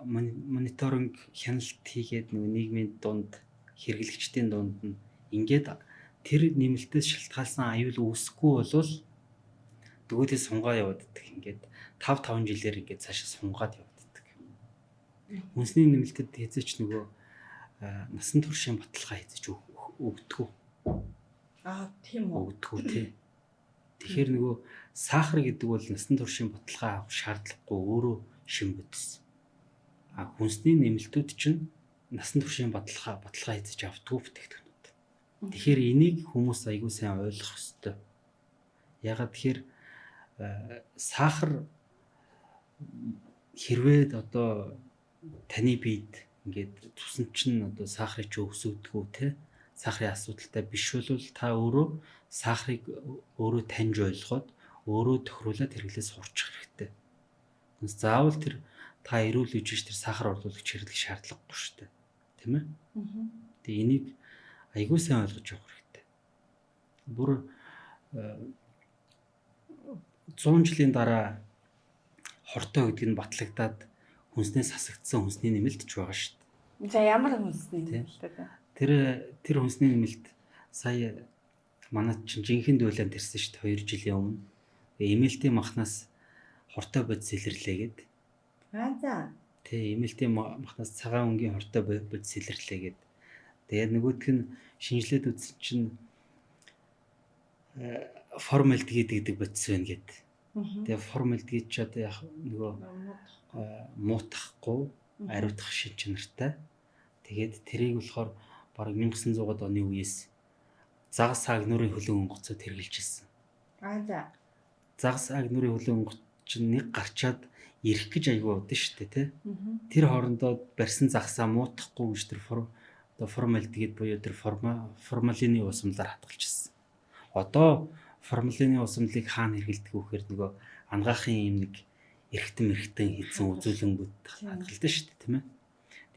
мониторинг хяналт хийгээд нөгөө нийгмийн дунд хэрэглэгчдийн дунд нь ингээд тэр нэмэлтээс шалтгаалсан аюул үүсэхгүй болвол дөгөөдөө сунгаа явагддаг. Ингээд 5 жилээр ингээд цаашаа сунгаад явагддаг. Хүнсний нэмэлтэд хэзээч нөгөө насан туршийн баталгаа хийж өгдөг. Тийм үү. Өгдөг тий. Тэгэхээр нөгөө сахар гэдэг бол насан туршийн баталгаа авах шаардлагагүй өөрөө шин бодис. Хүнсний нэмэлтүүд чинь насан туршийн баталгаа хийж авдаггүй бүтээгдэхүүнүүд. Тэгэхээр энийг хүмүүс аягүй сайн ойлгох ёстой. Ягаад тэгэхээр сахар хэрвээ одоо таны биед ингээд цусан чинь одоо сахарыг ч өсгөдгөө те сахарын асуудалтай биш бол та өөрөө сахарыг өөрөө таньж ойлгоод өөрөө тохируулаад хэрэглээс сурчих хэрэгтэй. Заавал тэр та эрүүл үжиж тэр сахар орлуулагч хэрэглэх шаардлагагүй шүү дээ. Тийм ээ? Тэгээ энийг аягүй сайн ойлгож явах хэрэгтэй. Бүр 100 жилийн дараа хортой гэдэг нь батлагдаад хүнснээс хасагдсан хүнсний нэмэлт ч байгаа шүү дээ. За ямар хүнсний нэмэлт вэ? Тэр хүнсний нэмэлт сая манайд чинь жинхэнэ дүүлэн тэрсэн шүү дээ 2 жилийн өмнө. Эмээлтийн махнаас хортой бодис илэрлээгээд. За. Эмээлтийн махнаас цагаан өнгийн хортой бодис илэрлээгээд Тэгээд нөгөөх нь шинжлээд үзсэн чинь формальдгид гэдэг бодис байна гэдэг. Тэгээ формальдгид ч одоо яг нөгөө муутахгүй ариутгах шин чанартай. Тэгээд тэрийг болохоор бараг 1900-аад оны үеэс загас агнуурын хөлөө онгоцод хэрэгжилж ирсэн. За. Загас агнуурын хөлөө онгоц чинь нэг гарчаад ирэх гэж аягүй удаа шүү дээ, тий. Тэр хоорондоо барьсан загсаа муутахгүй гэж тэр одоо формальдгид буюу тэр формалины усамлаар хадгалчихсан. Одоо формалины усамлыг хаана хэрэглэдэг вэ гэхээр нөгөө ангаахын юм нэг эргэтэн хийсэн үзүүлэнгүүд хадгалдаг шүү дээ, тийм ээ.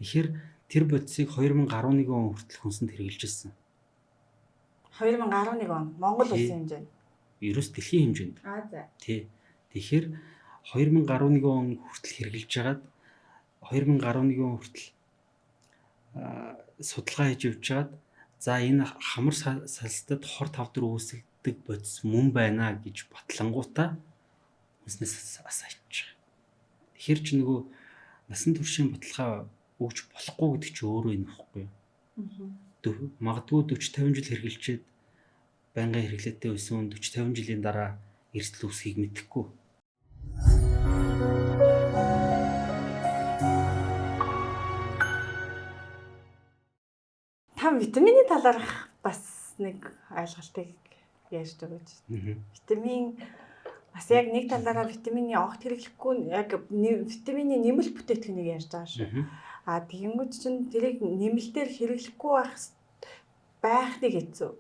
Тэгэхээр тэр бодисыг 2011 он хүртэл хүнсэнд хэрэгжилжсэн. 2011 он Монгол улсын хэмжээнд. Ерөөс дэлхийн хэмжээнд. За. Тий. Тэгэхээр 2011 он хүртэл хэрэгжилж хагаад 2011 он хүртэл судалгаа хийж явж хагаад за энэ хамар салстад хор тавдар үүсгдэг бодис мөн байна гэж батлангуудаа хүнснээс асаачиж байгаа. Тэгэхээр ч нөгөө насан туршийн баталгаа өгч болохгүй гэдэг чи өөрөө энэ ихгүй юу? Магадгүй 40-50 жил хэрэгжилчээд байнгын хэрэглээтэй байсан 40-50 жилийн дараа эрсдэл үүсхийг мэдэхгүй. Та витамины талаарх бас нэг ойлголтыг ярьж өгөөч. Витамин бас яг нэг талаараа витамины огт хэрэглэхгүй яг витамины нэмэлт бүтээгдэхүүнийг ярьж байгаа шүү. Тэгэнгүүт чинь тэрийг нэмэлтээр хэрэглэхгүй байхныг хэцүү.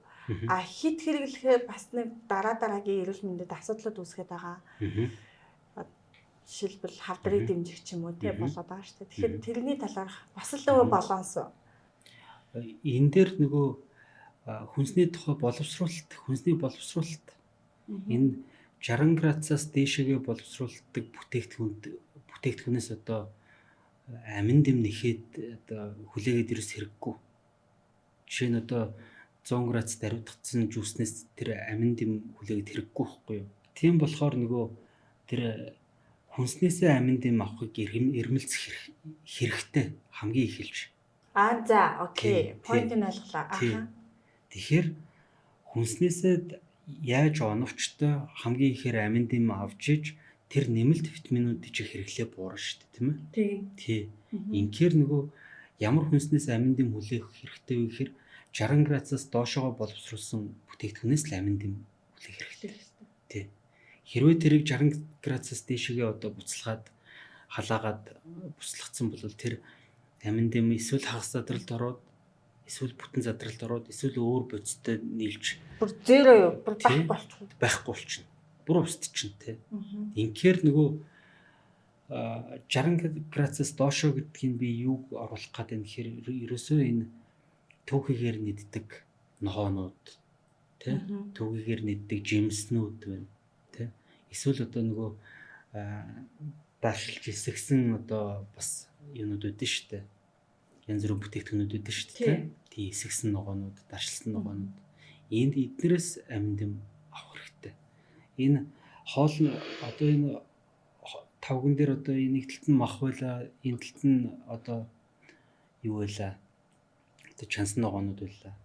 Хит хэрэглэхээр бас нэг дараагийн эрүүл мэндэд асуудлууд үүсгээд байгаа. Жишээлбэл хавдрыг дэмжих ч юм уу тий болоод байгаа шүү дээ. Тэгэхээр тэрний талаарх бас л нөгөө баланс. Энэ дээр нөгөө хүнсний тухай хүнсний боловсруулалт энэ 60 градусаас дээшээгээ боловсруулдаг бүтээгдэхүүнээс одоо амин дэм нэхэд одоо хүлээгээд ерөөс хэрэггүй. Жишээ нь одоо 100 градус даруйдгдсан жууснээс тэр амин дэм хүлээгээд хэрэггүй байхгүй юу? Тийм болохоор нөгөө тэр хүнснээсээ амин дэм авахыг эрмэлзэх хэрэгтэй хамгийн ихэлж. За окей. Point-ийг ойлголаа. Тэгэхээр хүнснээсээ яаж оновчтой хамгийн ихээр амин дэм авч иж тэр нэмэлт витаминуудыг хэрэглээ буурна шүү дээ, тийм ээ? Тий. Инхээр нөгөө ямар хүнснээс амин дэм хүлээх хэрэгтэй вэ гэхээр 60 градусаас доошоо боловсруулсан бүтээгдэхүүнээс л амин дэм хүлээх хэрэгтэй. Тий. Хэрвээ тэрийг 60 градусаас дээшээгээ одоо буцалгаад халаагаад буцлагдсан бол тэр амин дэм эсвэл хагас задралд ороод эсвэл бүтэн задралд ороод эсвэл өөр бодистой нийлж бүр зеро бүр байхгүй болчихно. Бүр устчихно тий. Инхээр нөгөө 60 градусаас доошоо гэдгийг би юуг оруулах гэдэг нь гэхээр ерөөсөө энэ түүхийгээр нэгддэг нохоонууд тий. Түүхийгээр нэгддэг жимснүүд байна тий. Эсвэл одоо нөгөө дашилж эсгсэн одоо бас юмнууд үүдэн шүү дээ. Янз бүрийн бүтээгдэхүүнүүд үүдэн шүү дээ. Тий эсгсэн ногоонууд, даршилсан ногоонууд. Эднэрээс амин дэм авах хэрэгтэй. Энэ хоол нь одоо энэ тавган дээр одоо энэ талд нь мах байла, энэ талд нь одоо юу байла? Одоо чансан ногоонууд байла.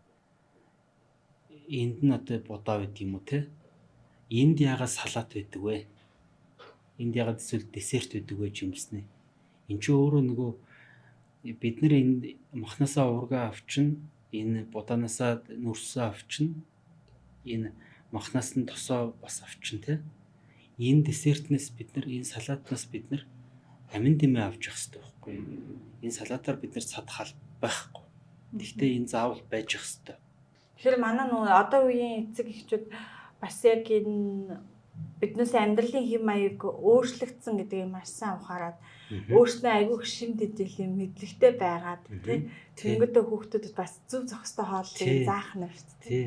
Энд нь одоо будаа байд юм уу те? Энд яагаад салат байдаг вэ? Энд яагаад эсвэл десерт байдаг вэ жимснэ? Энд чи өөрөө нөгөө бид нар энэ махнасаа ургаа авчна, энэ будаанасаа нүрсээ авчна, энэ махнаас нь тосоо бас авчна те. Энэ десертнээс бид нар энэ салаатнаас бид нар амин дэмээ авч явах хэрэгтэй байхгүй юу? Энэ салаатаар бид нар цад хал байхгүй. Гэхдээ энэ заавал байж явах хэрэгтэй. Тэгэхээр манай нөгөө одоо үеийн эцэг эхчүүд бас яг энэ биднээс амьдралын хэм маяг өөрчлөгдсөн гэдгийг маш сайн ухаарад өөрснөө айгүйх шимт идэлийн мэдлэгтэй байгаад тийм тэнгүүдээ хүүхдүүдэд бас зөв зохистой хооллыг заах нь шүү дээ.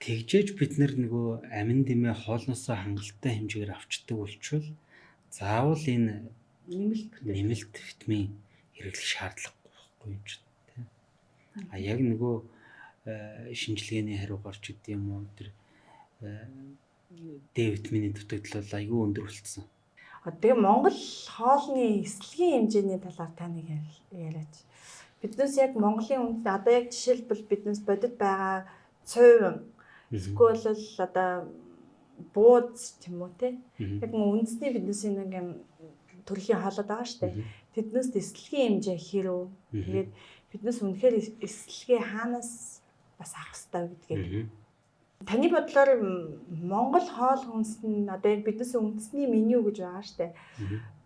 Тэгжээж бид нөгөө амин дэмээ хоолноосоо хангалттай хэмжээгээр авчдаг болчвол заавал энэ нэмэлт витамин хэрэглэх шаардлагагүй байхгүй юм чинь тийм. Яг нөгөө шинжилгээний хариу гарч идэв юм уу тэр Д витамины дутагдал бол аюу өндөр болцсон. Тэгээ Монгол хоолны эслэгийн хэмжээний талаар та нэг яриач. биднээс яг Монголын үндэс одоо яг жишээлбэл биднээс бодит байгаа цувь эсвэл одоо бууз тийм үү те. Яг үндэсний биднээс нэг юм төрлийн хоолой байгаа шүү дээ. Тэднээс эслэгийн хэмжээ хэрв. Тэгээд биднээс үнэхээр эслэгээ хаанаас бас авах хэрэгтэй гэдгээд. Таны бодлоор Монгол хоол хүнс нь одоо яг биднээс үндэсний меню гэж байгаа шүү дээ.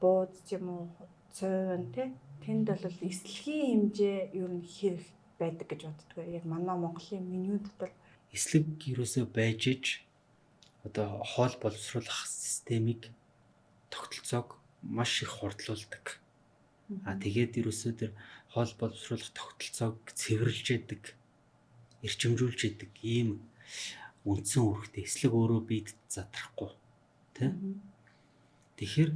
Бууз юм уу, цувь те. Тэнд бол эслэгийн хэмжээ ер нь хэрэг байдаг гэж боддог. Яг манай Монголын меню дотор эслэг ерөөсөө байж иж одоо хоол боловсруулах системийг тогтолцоог маш их хурдлуулдаг. Тэгээд ерөөсөө тэр хоол боловсруулах тогтолцоог цэвэрлж яадаг, эрчимжүүлж яадаг ийм үндсэн үүрэгтэй эслэг өөрөө биед задрахгүй тийм. Тэгэхээр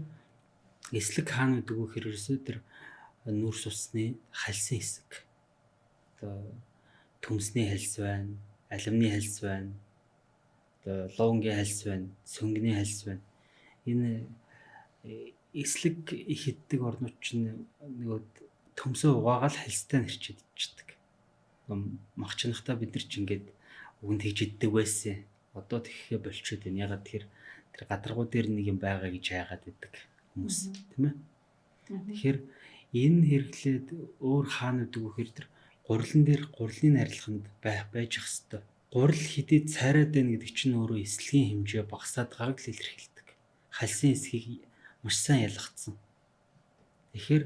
эслэг хаана гэдэг вэ гэхээр ерөөсөө тэр нүрс усны хальсан хэсэг. Одоо төмсний хальс байна, алюмины хальс байна, одоо лонгийн хальс байна, сөнгөний хальс байна. Энэ эслэг их иддэг орнууд чинь нэг төмсөө угаагаал хальстай нэрчээд идчихдэг. Махчнахтаа бид нар ч ингээд үгэнд хийж иддэг байсан. Одоо тэгэхээ болчиход байна. Ягаад тэгэхээр тэр гадаргуу дээр нэг юм байгаа гэж хайгаад иддэг хүмүүс тийм ээ. Тэгэхээр энэ хэрэглээд өөр хаана гэдэг вэ гэхээр тэр гурилан дээр гурилын арилгаханд байж ах хэвээр. Гурил хэдий цайраад байна гэдэг чинь өөрөө эслэгийн хэмжээ багасаад байгааг л илэрхийлдэг. Хальсын эсхийг маш сайн ялгацсан. Тэгэхээр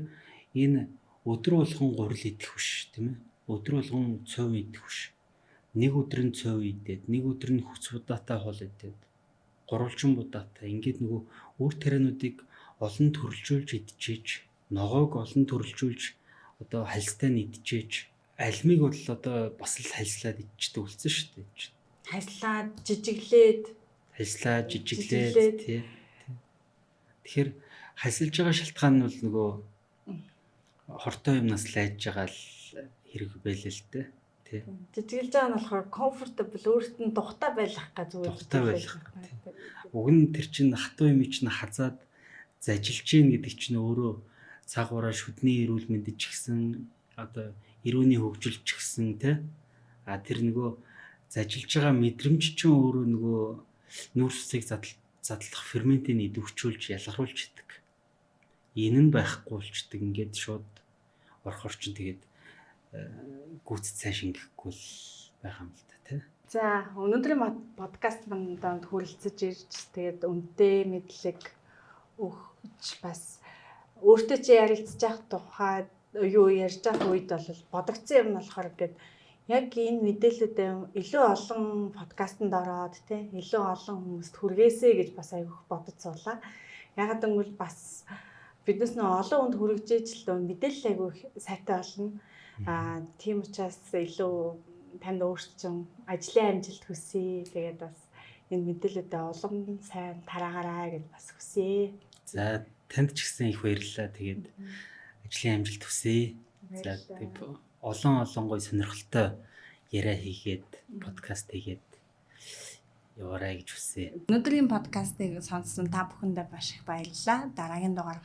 энэ өдөр болгон гурил идэх биш тийм ээ. Өдөр болгон цувь идэх биш. Нэг өдөр нь цувь идээд, нэг өдөр нь хүч удаатай хоол идээд, гурвалжин будаатай ингээд нөгөө үр тариануудыг олон төрөлжүүлж идчихэж, ногоог олон төрөлжүүлж одоо хальстай нь идчихэж, альмиг бол одоо бас л хальслаад идчихдэг үлдсэн шүү дээ. Хальслаад жижиглээд тий. Тэгэхээр хальсалж байгаа шалтгаан нь бол нөгөө хортой юмнаас л айж байгаа л хэрэг байлээ л дээ. Тий. Жижиглэж байгаа нь болохоор comfortable өөртөө нь тухтай байх гэж зүгээр. Тухтай байх. Уг нь тэр чинь хатуу юм чинь хазаад зажилж гин гэдэг чинь өөрөө цаагаараа шүдний эрүүл мэндэд ч гэсэн одоо эрүүний хөгжилч ч гэсэн тий. Тэр нөгөө зажилж байгаа мэдрэмж чинь өөрөө нөгөө нүрс усыг задлах ферментийг идэвхжүүлж ялгаруулж идэг. Энэ нь байхгүй болчдөг. Ингээд шууд орхор чинь тэгээд гүц цааш ингэхгүй л байгаа юм л та тий. За өнөөдрийн подкаст манданд хүрэлцэж ирж тэгээд үнэтэй мэдлэг өгч бас өөртөө чи ярилцж явах тухай юу ярьж байгаа үед бол бодогдсон юм болохоор ингээд яг энэ мэдээлэлүүдээ илүү олон подкастт ороод тий илүү олон хүмүүст хүргээсэй гэж бас аявих бодож суулаа. Ягаад гэвэл бас биднес нөө олон хүнд хүргэж ижил мэдээлэл аягүй сайтай болно. Тийм учраас илүү танд өөрчлөн ажлын амжилт хүсье. Тэгээд бас энэ мэдээлэлүүдээ улам сайн тараагаарай гэж бас хүсье. За танд ч гэсэн их баярлалаа. Тэгээд ажлын амжилт хүсье. За олон гой сонирхолтой яриа хийгээд подкаст хийгээд яваарай гэж хүсье. Өнөөдрийн подкастыг сонссон та бүхэндээ маш их баярлалаа. Дараагийн дугаар